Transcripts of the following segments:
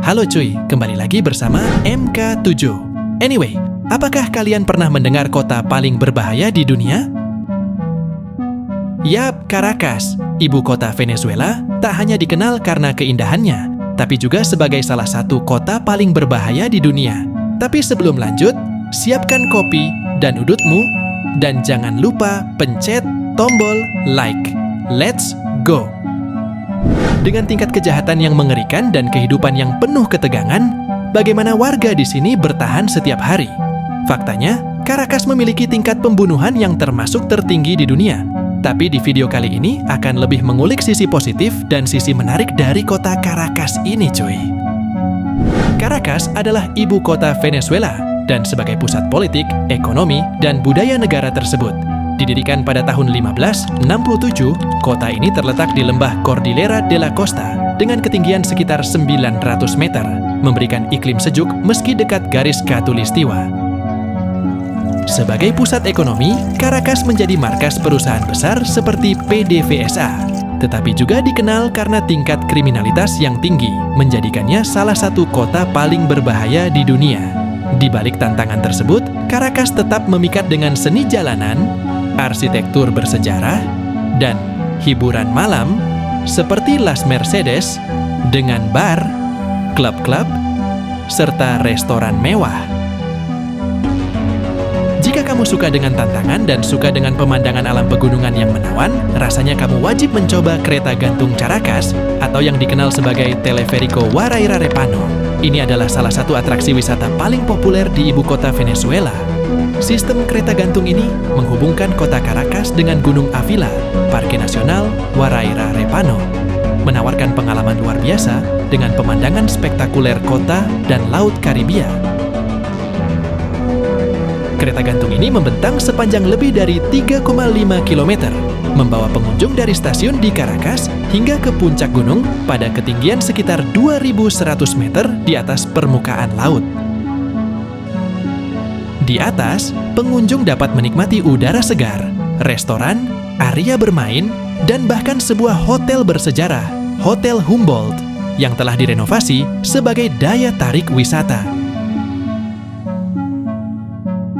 Halo cuy, kembali lagi bersama MK7. Anyway, apakah kalian pernah mendengar kota paling berbahaya di dunia? Yap, Caracas, ibu kota Venezuela, tak hanya dikenal karena keindahannya, tapi juga sebagai salah satu kota paling berbahaya di dunia. Tapi sebelum lanjut, siapkan kopi dan udutmu, dan jangan lupa pencet tombol like. Let's go! Dengan tingkat kejahatan yang mengerikan dan kehidupan yang penuh ketegangan, bagaimana warga di sini bertahan setiap hari? Faktanya, Caracas memiliki tingkat pembunuhan yang termasuk tertinggi di dunia. Tapi di video kali ini akan lebih mengulik sisi positif dan sisi menarik dari kota Caracas ini, cuy. Caracas adalah ibu kota Venezuela dan sebagai pusat politik, ekonomi, dan budaya negara tersebut. Didirikan pada tahun 1567, kota ini terletak di lembah Cordillera de la Costa dengan ketinggian sekitar 900 meter, memberikan iklim sejuk meski dekat garis khatulistiwa. Sebagai pusat ekonomi, Caracas menjadi markas perusahaan besar seperti PDVSA, tetapi juga dikenal karena tingkat kriminalitas yang tinggi, menjadikannya salah satu kota paling berbahaya di dunia. Di balik tantangan tersebut, Caracas tetap memikat dengan seni jalanan, arsitektur bersejarah, dan hiburan malam seperti Las Mercedes dengan bar, klub-klub, serta restoran mewah. Jika kamu suka dengan tantangan dan suka dengan pemandangan alam pegunungan yang menawan, rasanya kamu wajib mencoba kereta gantung Caracas atau yang dikenal sebagai Teleférico Guaraíra Repano. Ini adalah salah satu atraksi wisata paling populer di ibu kota Venezuela. Sistem kereta gantung ini menghubungkan kota Caracas dengan Gunung Avila, Parque Nasional Guaraíra Repano, menawarkan pengalaman luar biasa dengan pemandangan spektakuler kota dan Laut Karibia. Kereta gantung ini membentang sepanjang lebih dari 3,5 km, membawa pengunjung dari stasiun di Caracas hingga ke puncak gunung pada ketinggian sekitar 2.100 meter di atas permukaan laut. Di atas, pengunjung dapat menikmati udara segar, restoran, area bermain, dan bahkan sebuah hotel bersejarah, Hotel Humboldt, yang telah direnovasi sebagai daya tarik wisata.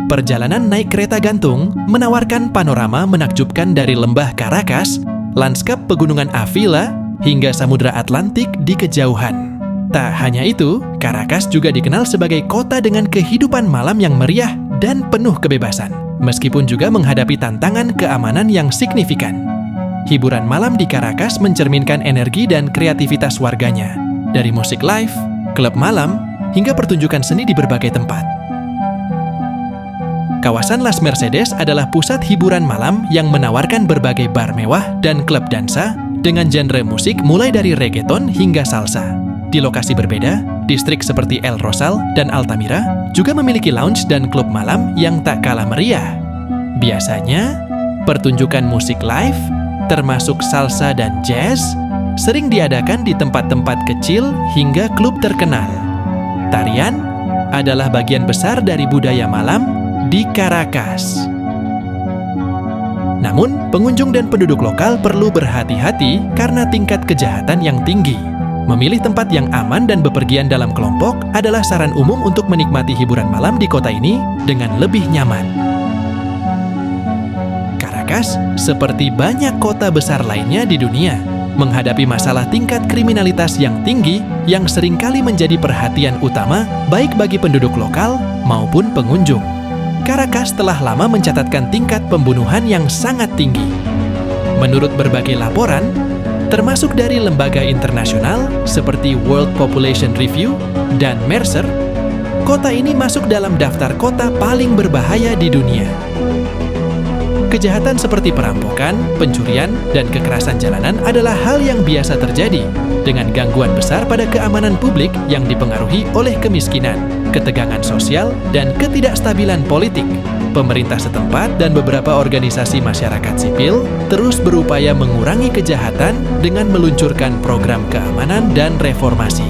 Perjalanan naik kereta gantung menawarkan panorama menakjubkan dari lembah Caracas, lanskap pegunungan Avila, hingga Samudra Atlantik di kejauhan. Tak hanya itu, Caracas juga dikenal sebagai kota dengan kehidupan malam yang meriah dan penuh kebebasan, meskipun juga menghadapi tantangan keamanan yang signifikan. Hiburan malam di Caracas mencerminkan energi dan kreativitas warganya, dari musik live, klub malam, hingga pertunjukan seni di berbagai tempat. Kawasan Las Mercedes adalah pusat hiburan malam yang menawarkan berbagai bar mewah dan klub dansa dengan genre musik mulai dari reggaeton hingga salsa. Di lokasi berbeda, distrik seperti El Rosal dan Altamira juga memiliki lounge dan klub malam yang tak kalah meriah. Biasanya, pertunjukan musik live, termasuk salsa dan jazz, sering diadakan di tempat-tempat kecil hingga klub terkenal. Tarian adalah bagian besar dari budaya malam di Caracas. Namun, pengunjung dan penduduk lokal perlu berhati-hati karena tingkat kejahatan yang tinggi. Memilih tempat yang aman dan bepergian dalam kelompok adalah saran umum untuk menikmati hiburan malam di kota ini dengan lebih nyaman. Caracas, seperti banyak kota besar lainnya di dunia, menghadapi masalah tingkat kriminalitas yang tinggi yang seringkali menjadi perhatian utama baik bagi penduduk lokal maupun pengunjung. Caracas telah lama mencatatkan tingkat pembunuhan yang sangat tinggi. Menurut berbagai laporan, termasuk dari lembaga internasional seperti World Population Review dan Mercer, kota ini masuk dalam daftar kota paling berbahaya di dunia. Kejahatan seperti perampokan, pencurian, dan kekerasan jalanan adalah hal yang biasa terjadi, dengan gangguan besar pada keamanan publik yang dipengaruhi oleh kemiskinan, ketegangan sosial, dan ketidakstabilan politik. Pemerintah setempat dan beberapa organisasi masyarakat sipil terus berupaya mengurangi kejahatan dengan meluncurkan program keamanan dan reformasi.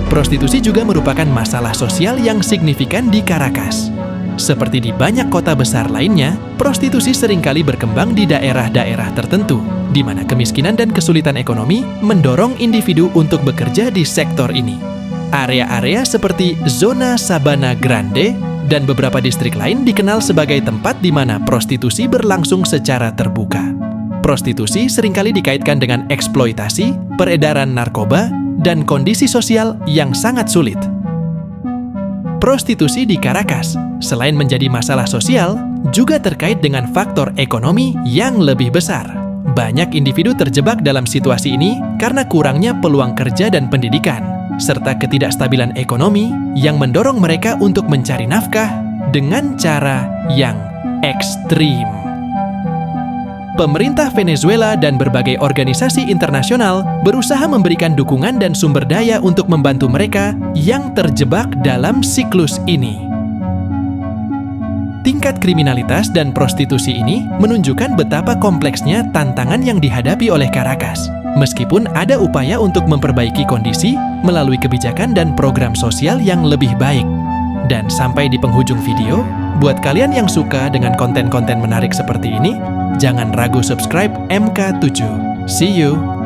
Prostitusi juga merupakan masalah sosial yang signifikan di Caracas. Seperti di banyak kota besar lainnya, prostitusi seringkali berkembang di daerah-daerah tertentu, di mana kemiskinan dan kesulitan ekonomi mendorong individu untuk bekerja di sektor ini. Area-area seperti zona Sabana Grande dan beberapa distrik lain dikenal sebagai tempat di mana prostitusi berlangsung secara terbuka. Prostitusi seringkali dikaitkan dengan eksploitasi, peredaran narkoba, dan kondisi sosial yang sangat sulit. Prostitusi di Caracas, selain menjadi masalah sosial, juga terkait dengan faktor ekonomi yang lebih besar. Banyak individu terjebak dalam situasi ini karena kurangnya peluang kerja dan pendidikan, serta ketidakstabilan ekonomi yang mendorong mereka untuk mencari nafkah dengan cara yang ekstrim. Pemerintah Venezuela dan berbagai organisasi internasional berusaha memberikan dukungan dan sumber daya untuk membantu mereka yang terjebak dalam siklus ini. Tingkat kriminalitas dan prostitusi ini menunjukkan betapa kompleksnya tantangan yang dihadapi oleh Caracas. Meskipun ada upaya untuk memperbaiki kondisi melalui kebijakan dan program sosial yang lebih baik. Dan sampai di penghujung video, buat kalian yang suka dengan konten-konten menarik seperti ini, jangan ragu subscribe MK7. See you!